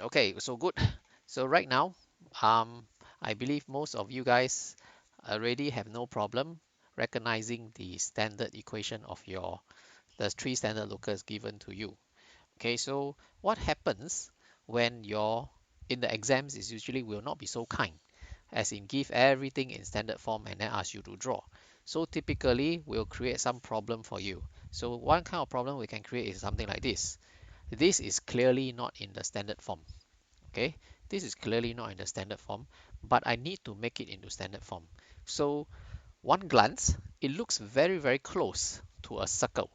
Okay, so good. So right now, um, I believe most of you guys already have no problem recognizing the standard equation of the three standard locus given to you. Okay, so what happens when you're in the exams is usually will not be so kind, as in give everything in standard form and then ask you to draw. So typically we'll create some problem for you. So one kind of problem we can create is something like this. This is clearly not in the standard form. Okay, this is clearly not in the standard form, but I need to make it into standard form. So one glance, it looks very close to a circle.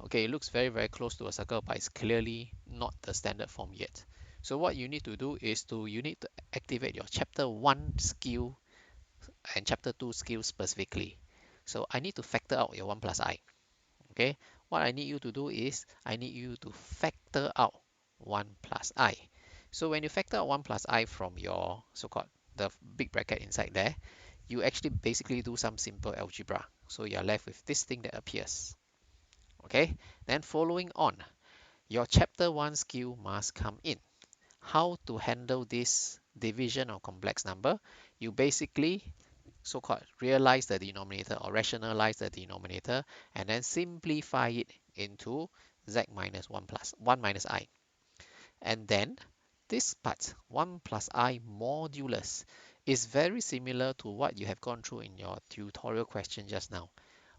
Okay, it looks very close to a circle, but it's clearly not the standard form yet. So what you need to do is you need to activate your chapter 1 skill and chapter 2 skill specifically. So I need to factor out your 1 plus I. Okay, what I need you to do is I need you to factor out 1 plus I. So when you factor out 1 plus I from your so-called the big bracket inside there, you actually basically do some simple algebra. So you're left with this thing that appears. Okay, then following on, your chapter 1 skill must come in. How to handle this division of complex number? You basically so-called realize the denominator or rationalize the denominator and then simplify it into z minus 1 plus 1 minus I. And then this part 1 plus I modulus is very similar to what you have gone through in your tutorial question just now.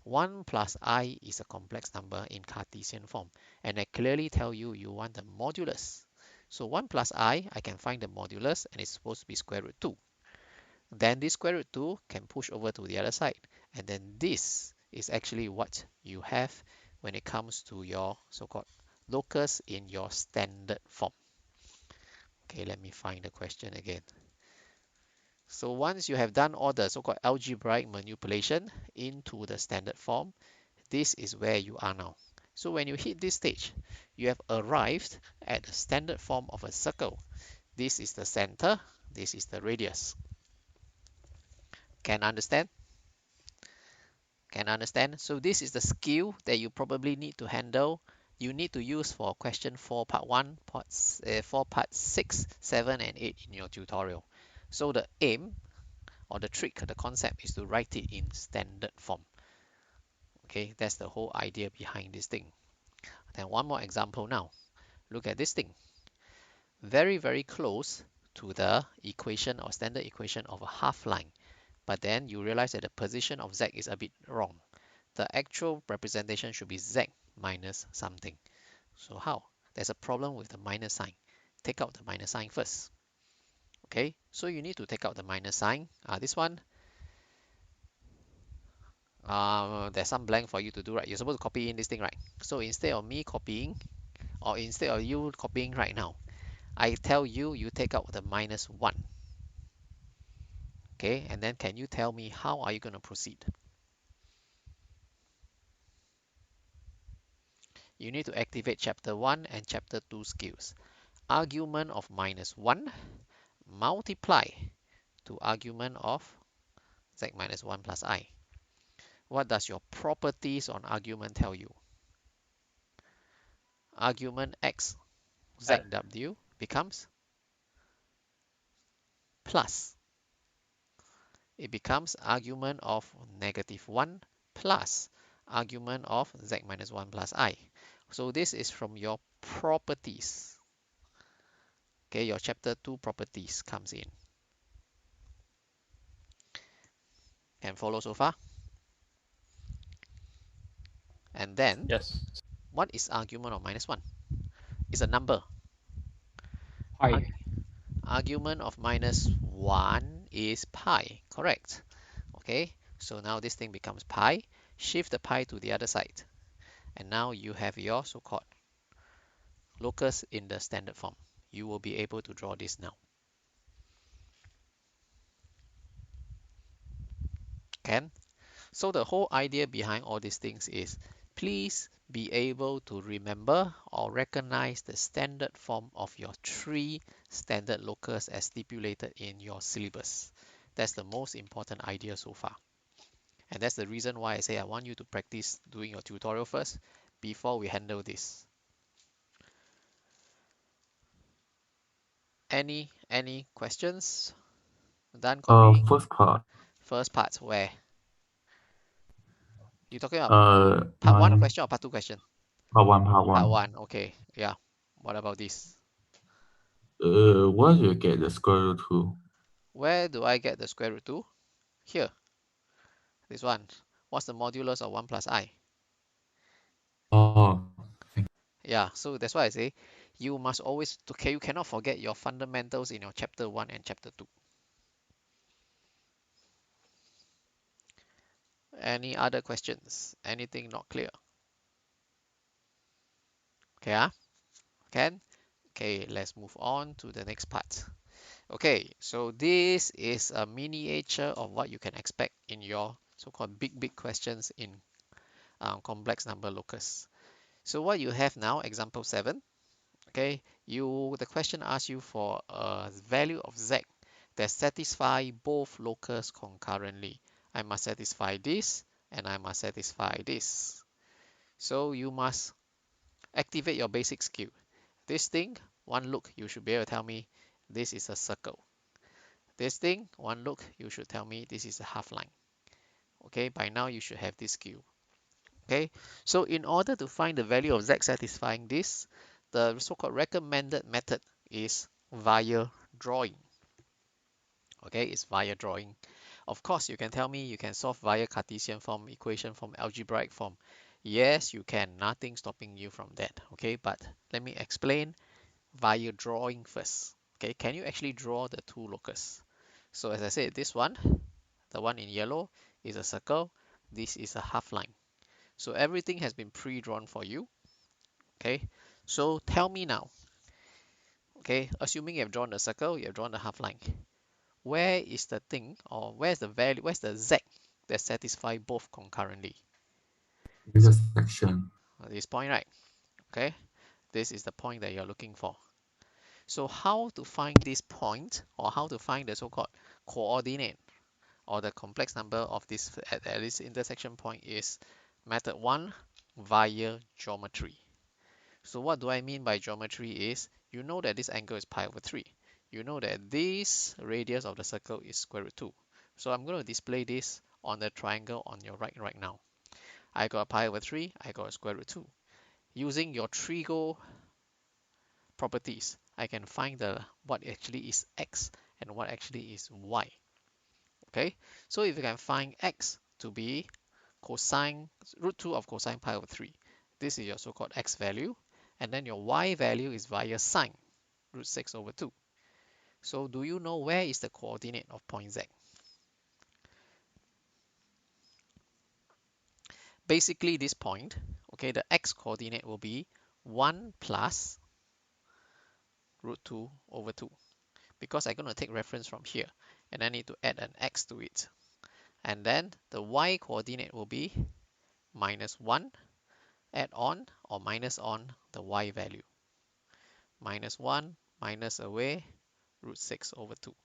1 plus I is a complex number in Cartesian form, and I clearly tell you you want the modulus. So 1 plus I can find the modulus, and it's supposed to be square root 2. Then this square root 2 can push over to the other side, and then this is actually what you have when it comes to your so-called locus in your standard form. Okay, let me find the question again. So once you have done all the so-called algebraic manipulation into the standard form, this is where you are now. So when you hit this stage, you have arrived at the standard form of a circle. This is the center, this is the radius. Can understand? Can understand? So this is the skill that you probably need to handle. You need to use for question 4 part 1, 4 part 6, 7 and 8 in your tutorial. So the aim or the trick, the concept is to write it in standard form. Okay, that's the whole idea behind this thing. Then one more example now. Look at this thing. Very close to the equation or standard equation of a half line. But then you realize that the position of z is a bit wrong. The actual representation should be z minus something. So how? There's a problem with the minus sign. Take out the minus sign first. Okay, so you need to take out the minus sign. This one, there's some blank for you to do, right? You're supposed to copy in this thing, right? So instead of me copying, or instead of you copying right now, I tell you, you take out the minus 1. Okay, and then can you tell me how are you going to proceed? You need to activate chapter 1 and chapter 2 skills. Argument of minus 1 multiply to argument of z minus 1 plus I. What does your properties on argument tell you? Argument x zw becomes plus. It becomes argument of negative 1 plus argument of z minus 1 plus I. So this is from your properties. Okay, your chapter 2 properties comes in. Can follow so far? And then, Yes. what is argument of minus 1? It's a number. Pi. Argument of minus 1 is pi, correct? Okay, so now this thing becomes pi. Shift the pi to the other side. And now you have your so-called locus in the standard form. You will be able to draw this now. Can? So the whole idea behind all these things is please be able to remember or recognize the standard form of your 3 standard locus as stipulated in your syllabus. That's the most important idea so far. And that's the reason why I say I want you to practice doing your tutorial first before we handle this. Any questions? Done copying? First part. First part where you talking about part one My question or part two question? part one, part Part one. one. Okay. Yeah. What about this? Where do you get the square root to? Where do I get the square root to? Here. This one. What's the modulus of 1 plus I? Oh, Yeah. So that's why I say you must always, okay, you cannot forget your fundamentals in your chapter 1 and chapter 2. Any other questions? Anything not clear? Okay. Can? Okay, let's move on to the next part. Okay, so this is a miniature of what you can expect in your so-called big questions in complex number locus. So what you have now, example 7, okay, the question asks you for a value of z that satisfy both locus concurrently. I must satisfy this and I must satisfy this. So you must activate your basic skill. This thing, one look, you should be able to tell me this is a circle. This thing, one look, you should tell me this is a half line. Okay, by now you should have this skill. Okay, so in order to find the value of z satisfying this, the so-called recommended method is via drawing. Okay, it's via drawing. Of course, you can tell me you can solve via Cartesian form, equation form, algebraic form. Yes, you can. Nothing stopping you from that. Okay, but let me explain via drawing first. Okay, can you actually draw the two locus? So as I said, this one, the one in yellow, is a circle. This is a half line. So everything has been pre-drawn for you. Okay, so tell me now. Okay, assuming you have drawn the circle, you have drawn the half line. Where is the thing, or where's the value, where's the z that satisfy both concurrently? So intersection. this point, right? Okay, this is the point that you're looking for. So how to find this point, or how to find the so-called coordinate or the complex number of this at this intersection point is method 1 via geometry. So what do I mean by geometry is, you know that this angle is pi over 3. You know that this radius of the circle is square root 2. So I'm going to display this on the triangle on your right now. I got a pi over 3, I got a square root 2. Using your trigo properties, I can find what actually is x and what actually is y. Okay, so if you can find x to be cosine root 2 of cosine pi over 3, this is your so-called x value, and then your y value is via sine root 6 over 2. So do you know where is the coordinate of point z? Basically this point, okay, the x coordinate will be 1 plus root 2 over 2, because I'm going to take reference from here and I need to add an x to it. And then the y coordinate will be minus 1, add on or minus on the y value. Minus 1, minus away, root 6 over 2.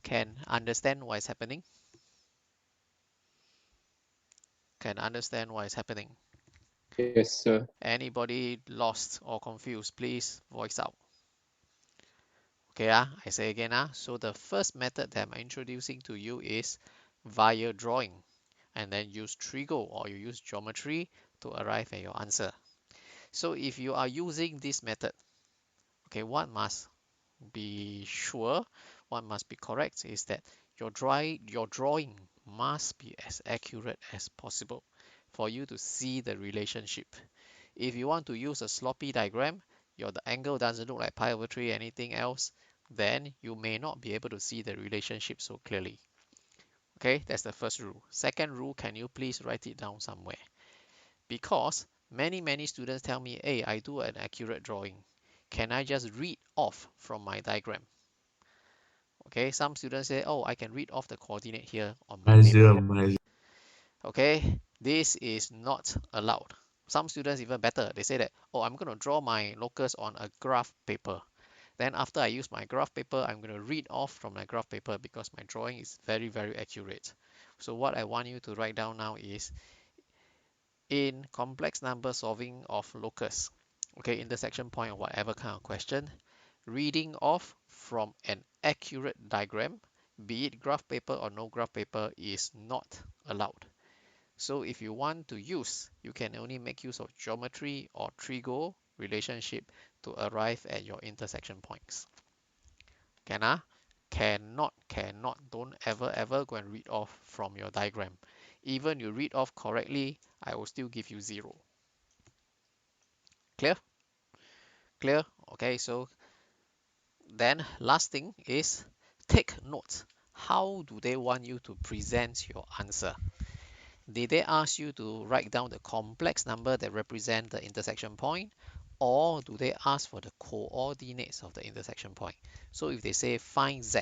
Can understand what is happening? Can understand what is happening? Yes, sir. Anybody lost or confused, please voice out. Okay, I say again. So the first method that I'm introducing to you is via drawing, and then use trigo or you use geometry to arrive at your answer. So if you are using this method, okay, what must be sure, what must be correct is that your drawing must be as accurate as possible for you to see the relationship. If you want to use a sloppy diagram, the angle doesn't look like pi over 3 anything else, then you may not be able to see the relationship so clearly. Okay, that's the first rule. Second rule, can you please write it down somewhere? Because many students tell me, hey, I do an accurate drawing. Can I just read off from my diagram? Okay, some students say, oh, I can read off the coordinate here on my paper. Measure. Okay, this is not allowed. Some students even better. They say that, oh, I'm going to draw my locus on a graph paper. Then after I use my graph paper, I'm going to read off from my graph paper because my drawing is very accurate. So what I want you to write down now is, in complex number solving of locus, okay, intersection point or whatever kind of question, reading off from an accurate diagram, be it graph paper or no graph paper, is not allowed. So if you want to use, you can only make use of geometry or trigo relationship to arrive at your intersection points. Can I? Cannot. Don't ever go and read off from your diagram. Even you read off correctly, I will still give you 0. Clear? Clear? Okay, so then last thing is take notes. How do they want you to present your answer? Did they ask you to write down the complex number that represent the intersection point, or do they ask for the coordinates of the intersection point? So if they say find Z,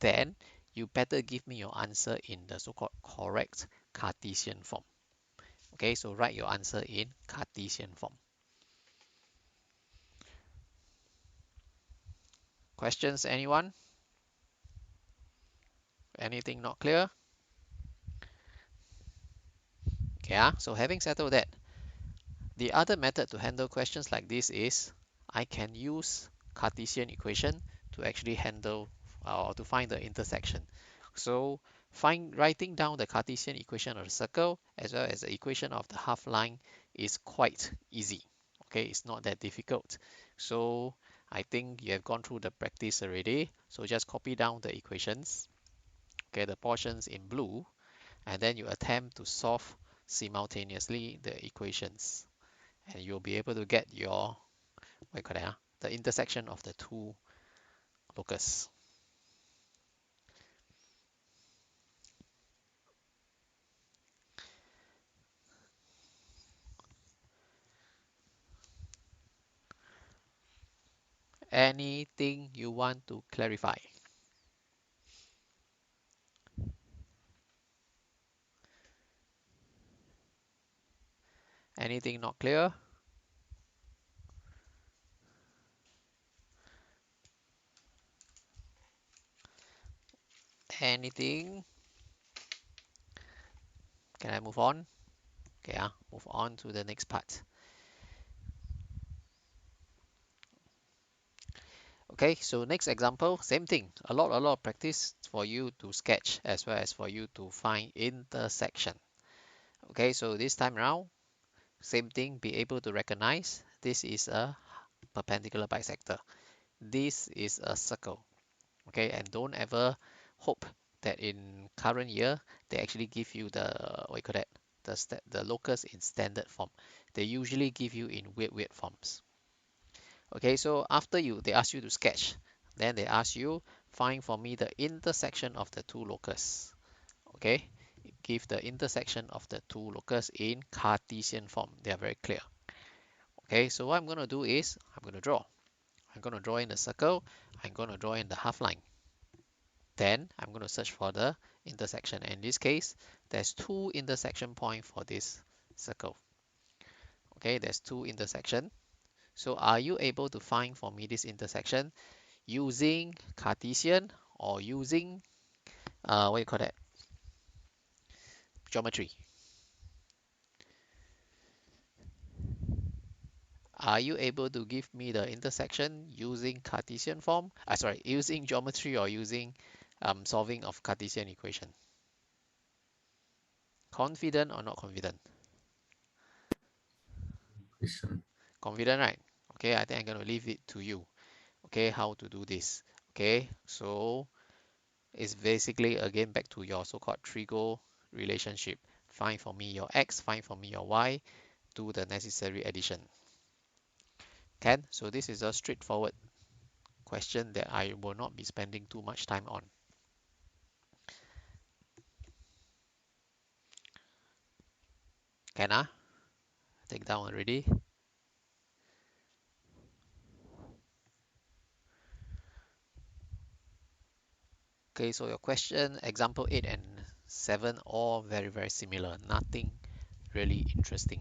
then you better give me your answer in the so-called correct Cartesian form. Okay, so write your answer in Cartesian form. Questions, anyone? Anything not clear? Okay, so having settled that, the other method to handle questions like this is I can use Cartesian equation to actually handle or to find the intersection. So writing down the Cartesian equation of the circle as well as the equation of the half line is quite easy. Okay, it's not that difficult. So I think you have gone through the practice already. So just copy down the equations, okay, the portions in blue, and then you attempt to solve simultaneously the equations, and you'll be able to get your what you call that, the intersection of the two locus. Anything you want to clarify? Anything not clear? Anything? Can I move on? Okay, move on to the next part. Okay, so next example, same thing. A lot of practice for you to sketch as well as for you to find intersection. Okay, so this time around, same thing, be able to recognize this is a perpendicular bisector. This is a circle. Okay, and don't ever hope that in current year they actually give you the what you call that, the locus in standard form. They usually give you in weird forms. Okay, so after they ask you to sketch, then they ask you find for me the intersection of the two locus. Okay, give the intersection of the two locus in Cartesian form. They are very clear. Okay, so what I'm going to do is I'm going to draw. I'm going to draw in the circle. I'm going to draw in the half line. Then I'm going to search for the intersection. In this case, there's two intersection points for this circle. Okay, there's two intersection. So are you able to find for me this intersection using Cartesian or using what do you call that? Geometry. Are you able to give me the intersection using Cartesian form? Sorry, using geometry or using solving of Cartesian equation? Confident or not confident? Listen. Confident, right? Okay, I think I'm going to leave it to you. Okay, how to do this. Okay, so it's basically again back to your so-called trigo relationship. Find for me your x, find for me your y, do the necessary addition. Can? So this is a straightforward question that I will not be spending too much time on. Can I? Take down already. Okay, so your question, example 8 and 7, all very similar. Nothing really interesting.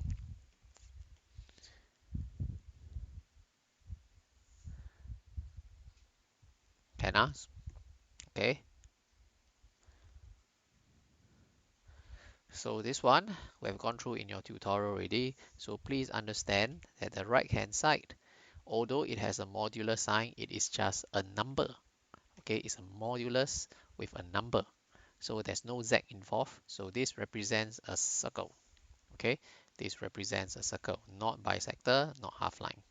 Can I? Okay. So this one we have gone through in your tutorial already. So please understand that the right hand side Although it has a modular sign, it is just a number. Okay, it's a modulus with a number. So there's no z involved. So this represents a circle. Okay, this represents a circle, not bisector, not half line.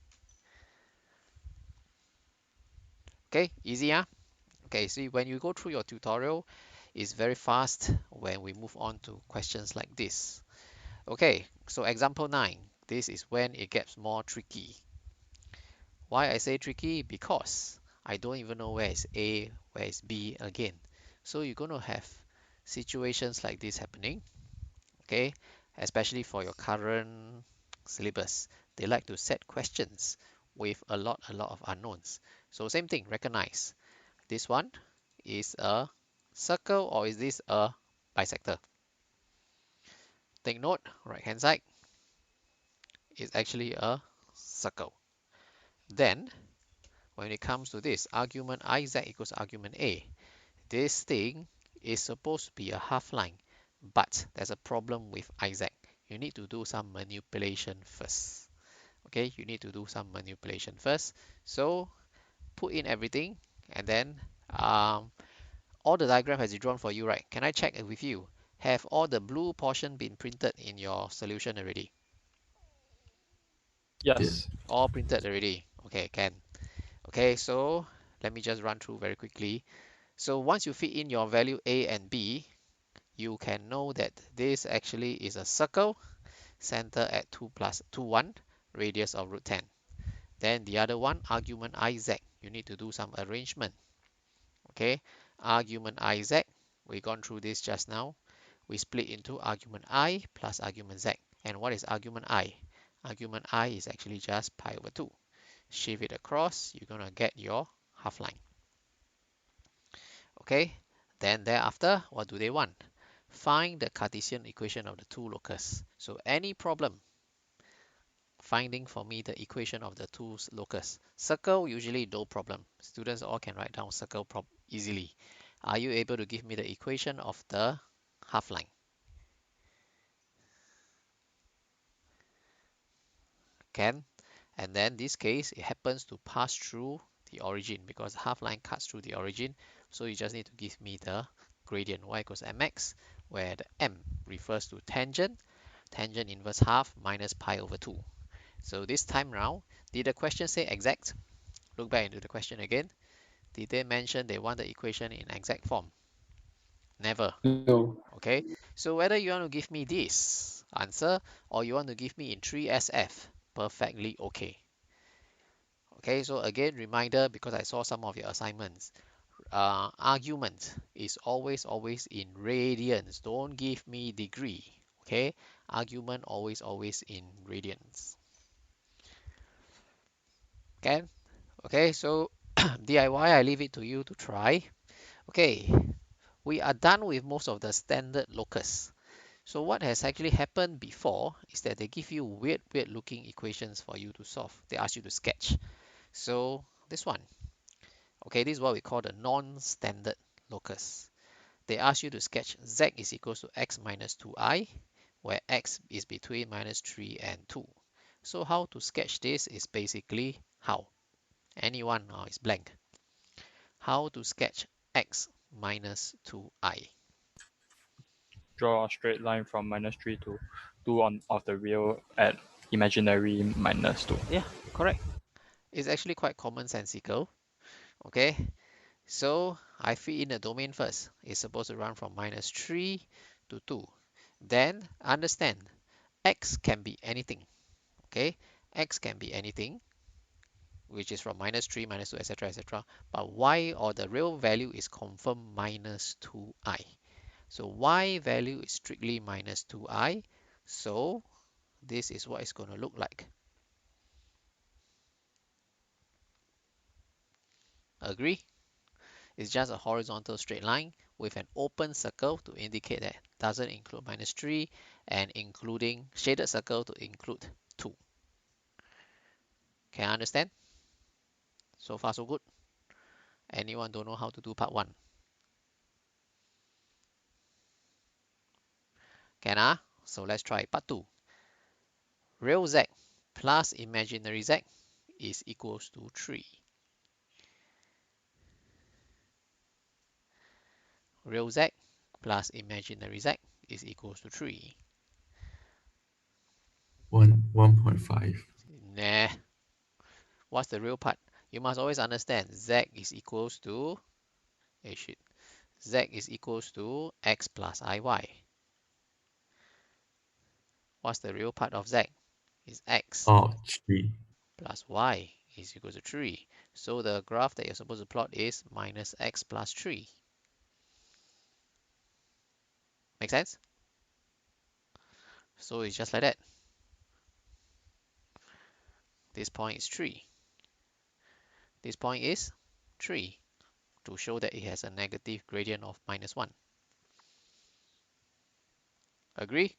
Okay, easy, huh? Okay, see, when you go through your tutorial, it's very fast when we move on to questions like this. Okay, so example 9. This is when it gets more tricky. Why I say tricky? Because I don't even know where is A, where is B again. So you're going to have situations like this happening, okay? Especially for your current syllabus. They like to set questions with a lot of unknowns. So same thing, recognize. This one is a circle or is this a bisector? Take note, right hand side is actually a circle. Then when it comes to this, argument Iz equals argument A, this thing is supposed to be a half line, but there's a problem with Iz. You need to do some manipulation first. Okay, you need to do some manipulation first. So put in everything and then all the diagram has been drawn for you, right? Can I check with you? Have all the blue portion been printed in your solution already? Yes. All printed already. Okay, can. Okay, so let me just run through very quickly. So once you fit in your value A and B, you can know that this actually is a circle, center at 2 plus 2, 1, radius of root 10. Then the other one, argument Iz, you need to do some arrangement. Okay, argument Iz, we gone through this just now. We split into argument I plus argument Z. And what is argument I? Argument I is actually just pi over 2. Shift it across, you're going to get your half line. Okay, then thereafter, what do they want? Find the Cartesian equation of the two locus. So any problem finding for me the equation of the two locus. Circle, usually no problem. Students all can write down circle easily. Are you able to give me the equation of the half line? Can. And then this case, it happens to pass through the origin because half line cuts through the origin. So you just need to give me the gradient y equals mx, where the m refers to tangent, tangent inverse half minus pi over 2. So this time round, did the question say exact? Look back into the question again. Did they mention they want the equation in exact form? Never. No. Okay, so whether you want to give me this answer or you want to give me in 3SF, perfectly okay. Okay, so again, reminder, because I saw some of your assignments, argument is always in radians. Don't give me degree. Okay, argument always in radians. Okay, so DIY, I leave it to you to try. Okay, we are done with most of the standard locus. So what has actually happened before is that they give you weird looking equations for you to solve. They ask you to sketch. So this one, okay, this is what we call the non-standard locus. They ask you to sketch z is equals to x minus 2i, where x is between minus 3 and 2. So how to sketch this is basically how? Anyone or it's blank. How to sketch x minus 2i. Draw a straight line from -3 to 2 on of the real at imaginary -2. Yeah, correct. It's actually quite commonsensical. Okay, so I feed in the domain first. It's supposed to run from -3 to 2. Then understand, x can be anything. Okay, x can be anything, which is from -3, -2, etc., etc. But y, or the real value, is confirmed -2i. So y value is strictly -2i. So this is what it's going to look like. Agree? It's just a horizontal straight line with an open circle to indicate that doesn't include -3, and including shaded circle to include 2. Can I understand? So far so good. Anyone don't know how to do part 1? Can I? So let's try part 2. Real z plus imaginary z is equals to 3. Real Z plus imaginary Z is equals to 3. 1.5. Nah. What's the real part? You must always understand Z is equals to, Z is equals to X plus IY. What's the real part of Z? Is X Oh, 3. plus Y is equals to 3. So the graph that you're supposed to plot is minus X plus 3. Make sense? So it's just like that. This point is 3. This point is 3 to show that it has a negative gradient of minus 1. Agree?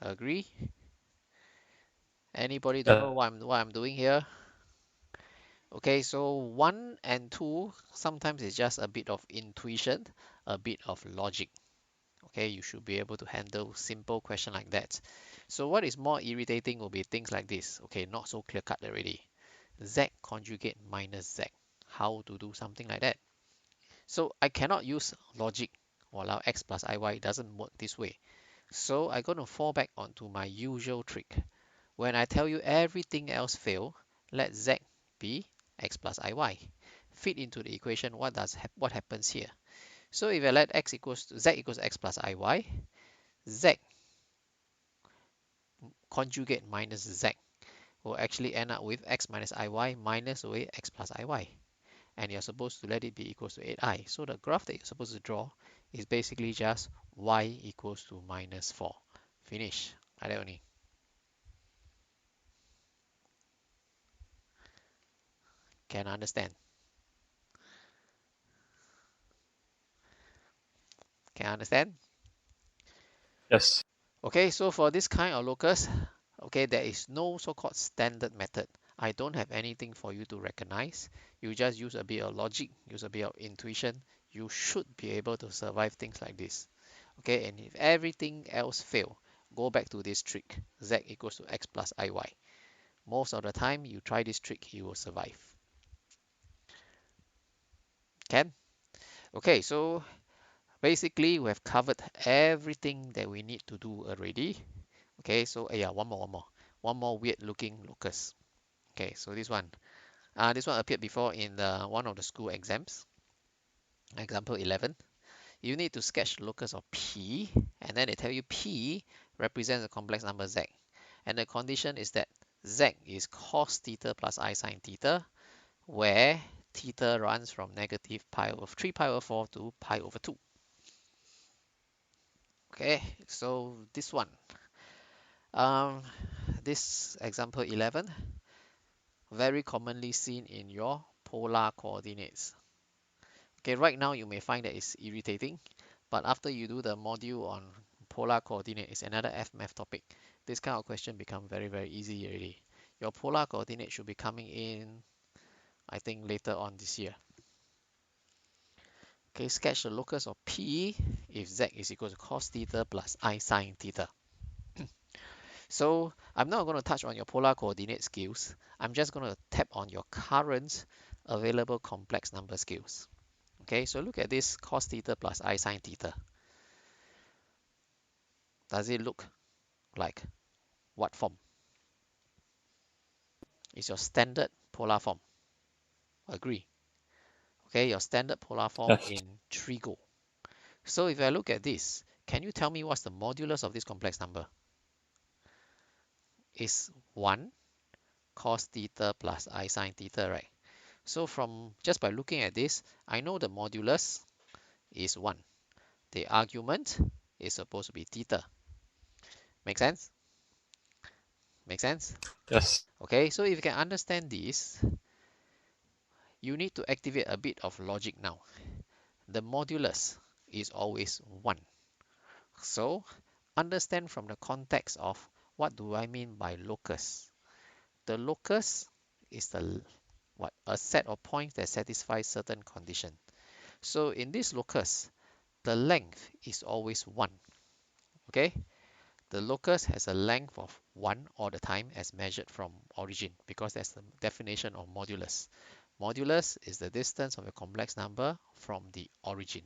Agree? Anybody don't know what I'm doing here? Okay, so 1 and 2 sometimes it's just a bit of intuition, a bit of logic. Okay, you should be able to handle simple question like that. So what is more irritating will be things like this. Okay, not so clear cut already. Z conjugate minus Z. How to do something like that? So I cannot use logic. Walao, X plus IY doesn't work this way. So I'm going to fall back onto my usual trick. When I tell you everything else fail, let Z be X plus IY. Fit into the equation what happens here. So if I let Z equals X plus IY, Z conjugate minus Z will actually end up with X minus IY minus away X plus IY. And you're supposed to let it be equals to 8i. So the graph that you're supposed to draw is basically just y equals to minus 4. Finish. Like that only. Can understand? Can understand? Yes. Okay, so for this kind of locus, okay, there is no so-called standard method. I don't have anything for you to recognize. You just use a bit of logic, use a bit of intuition. You should be able to survive things like this. Okay, and if everything else fail, go back to this trick. Z equals to X plus IY. Most of the time, you try this trick, you will survive. Can? Okay, so basically, we have covered everything that we need to do already. Okay, so yeah, one more weird looking locus. Okay, so this one appeared before in one of the school exams. Example 11. You need to sketch the locus of P, and then they tell you P represents a complex number Z. And the condition is that Z is cos theta plus I sine theta, where theta runs from negative 3 pi over 4 to pi over 2. Okay, so this one. This example 11, very commonly seen in your polar coordinates. Okay, right now you may find that it's irritating, but after you do the module on polar coordinate, it's another FMath topic. This kind of question become very, very easy already. Your polar coordinate should be coming in, I think, later on this year. Okay, sketch the locus of P if Z is equal to cos theta plus I sine theta. So I'm not going to touch on your polar coordinate skills. I'm just going to tap on your current available complex number skills. Okay, so look at this cos theta plus I sine theta. Does it look like what form? It's your standard polar form. Agree? Okay, your standard polar form Yes. in trigo. So if I look at this, can you tell me what's the modulus of this complex number? It's 1 cos theta plus I sine theta, right? So from just by looking at this, I know the modulus is 1. The argument is supposed to be theta. Make sense? Make sense? Yes. Okay, so if you can understand this, you need to activate a bit of logic now. The modulus is always 1. So understand from the context of what do I mean by locus. The locus is a set of points that satisfy certain condition. So in this locus, the length is always 1. Okay? the locus has a length of 1 all the time as measured from origin, because that's the definition of modulus. Modulus is the distance of a complex number from the origin.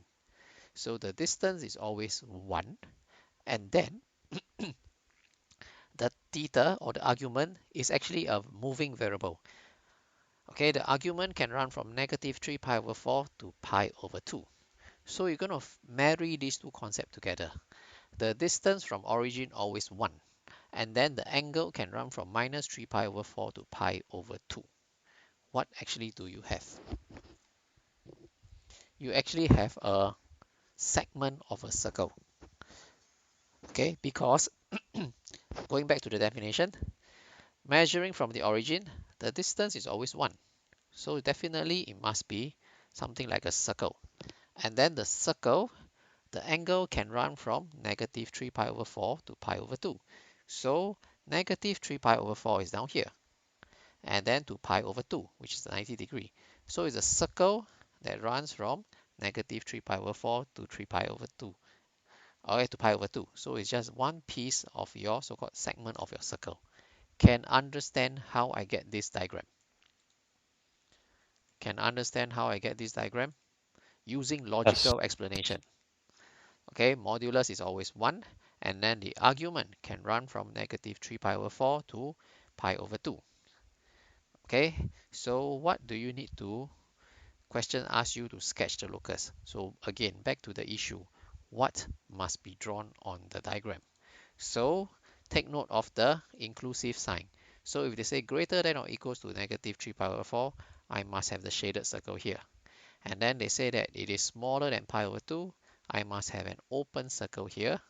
So the distance is always 1, and then the theta, or the argument, is actually a moving variable. Okay, the argument can run from negative 3 pi over 4 to pi over 2. So you're going to marry these two concepts together. The distance from origin always 1, and then the angle can run from minus 3 pi over 4 to pi over 2. What actually do you have? You actually have a segment of a circle. Okay, because going back to the definition, measuring from the origin, the distance is always 1. So definitely it must be something like a circle. And then the circle, the angle can run from negative 3 pi over 4 to pi over 2. So negative 3 pi over 4 is down here, and then to pi over 2, which is 90 degree. So it's a circle that runs from negative 3 pi over 4 to 3 pi over 2, or to pi over 2. So it's just one piece of your so-called segment of your circle. Can understand how I get this diagram? Can understand how I get this diagram? Using logical explanation. Okay, modulus is always 1, and then the argument can run from negative 3 pi over 4 to pi over 2. Okay, so what do you need to question asks you to sketch the locus. So again, back to the issue, what must be drawn on the diagram? So take note of the inclusive sign. So if they say greater than or equals to negative 3 pi over 4, I must have the shaded circle here. And then they say that it is smaller than pi over 2, I must have an open circle here.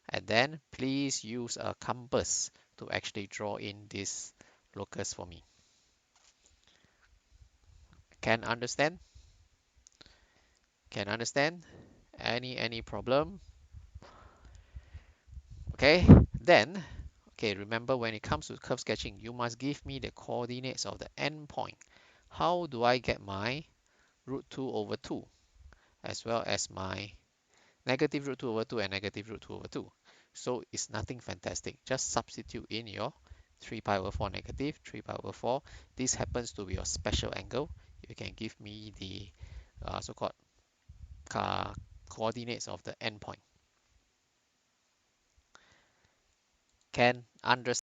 And then please use a compass to actually draw in this locus for me. Can understand? Can understand? Any problem? Okay, then, okay, remember when it comes to curve sketching, you must give me the coordinates of the endpoint. How do I get my root 2 over 2, as well as my negative root 2 over 2 and negative root 2 over 2? So it's nothing fantastic. Just substitute in your 3 pi over 4 negative, 3 pi over 4. This happens to be your special angle. You can give me the so-called coordinates of the endpoint. Can understand?